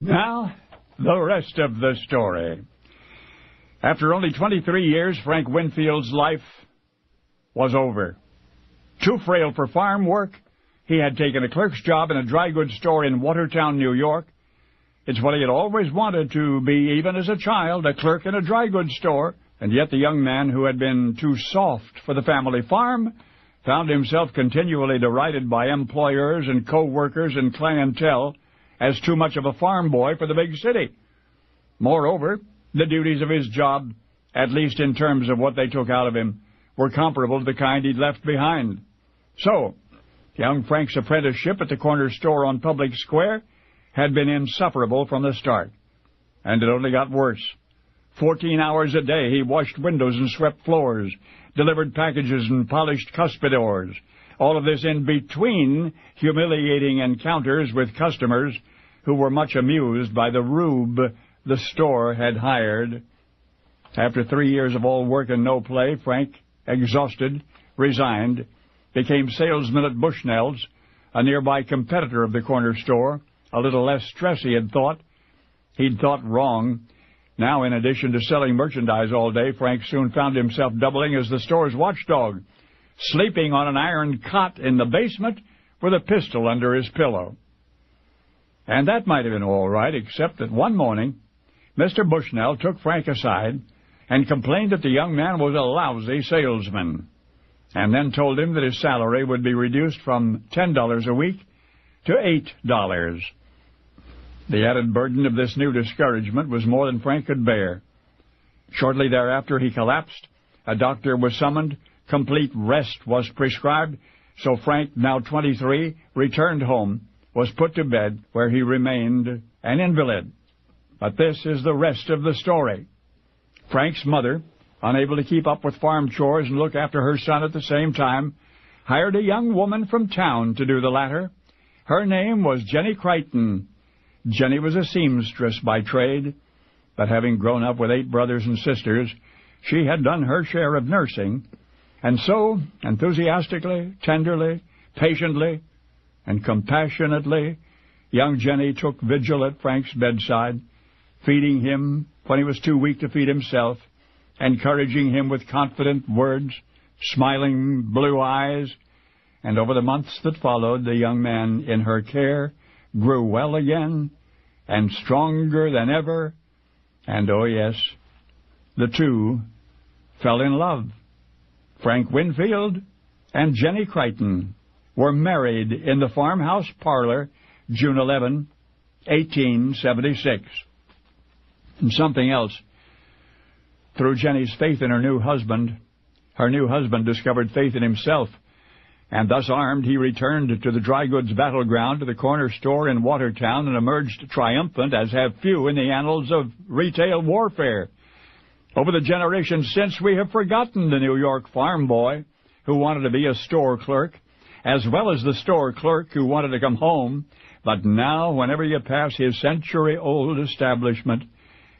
Now, the rest of the story. After only 23 years, Frank Winfield's life was over. Too frail for farm work, he had taken a clerk's job in a dry goods store in Watertown, New York. It's what he had always wanted to be, even as a child, a clerk in a dry goods store. And yet the young man who had been too soft for the family farm found himself continually derided by employers and co-workers and clientele as too much of a farm boy for the big city. Moreover, the duties of his job, at least in terms of what they took out of him, were comparable to the kind he'd left behind. So, young Frank's apprenticeship at the corner store on Public Square had been insufferable from the start. And it only got worse. 14 hours a day he washed windows and swept floors, delivered packages and polished cuspidors. All of this in between humiliating encounters with customers who were much amused by the rube the store had hired. After 3 years of all work and no play, Frank, exhausted, resigned, became salesman at Bushnell's, a nearby competitor of the corner store. A little less stress, he had thought. He'd thought wrong. Now, in addition to selling merchandise all day, Frank soon found himself doubling as the store's watchdog, sleeping on an iron cot in the basement with a pistol under his pillow. And that might have been all right, except that one morning, Mr. Bushnell took Frank aside and complained that the young man was a lousy salesman, and then told him that his salary would be reduced from $10 a week to $8. The added burden of this new discouragement was more than Frank could bear. Shortly thereafter, he collapsed. A doctor was summoned. Complete rest was prescribed. So Frank, now 23, returned home, was put to bed, where he remained an invalid. But this is the rest of the story. Frank's mother, unable to keep up with farm chores and look after her son at the same time, hired a young woman from town to do the latter. Her name was Jenny Crichton. Jenny was a seamstress by trade, but having grown up with 8 brothers and sisters, she had done her share of nursing, and so, enthusiastically, tenderly, patiently, and compassionately, young Jenny took vigil at Frank's bedside, feeding him when he was too weak to feed himself, encouraging him with confident words, smiling blue eyes, and over the months that followed, the young man in her care grew well again and stronger than ever, and, oh yes, the two fell in love. Frank Winfield and Jenny Crichton were married in the farmhouse parlor June 11, 1876. And something else. Through Jenny's faith in her new husband discovered faith in himself, and thus armed, he returned to the dry goods battleground, to the corner store in Watertown, and emerged triumphant, as have few in the annals of retail warfare. Over the generations since, we have forgotten the New York farm boy who wanted to be a store clerk, as well as the store clerk who wanted to come home. But now, whenever you pass his century-old establishment,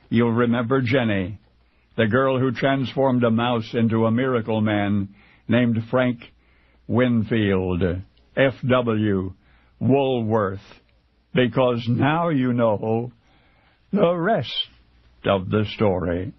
you'll remember Jenny, the girl who transformed a mouse into a miracle man named Frank Winfield, F.W. Woolworth, because now you know the rest of the story.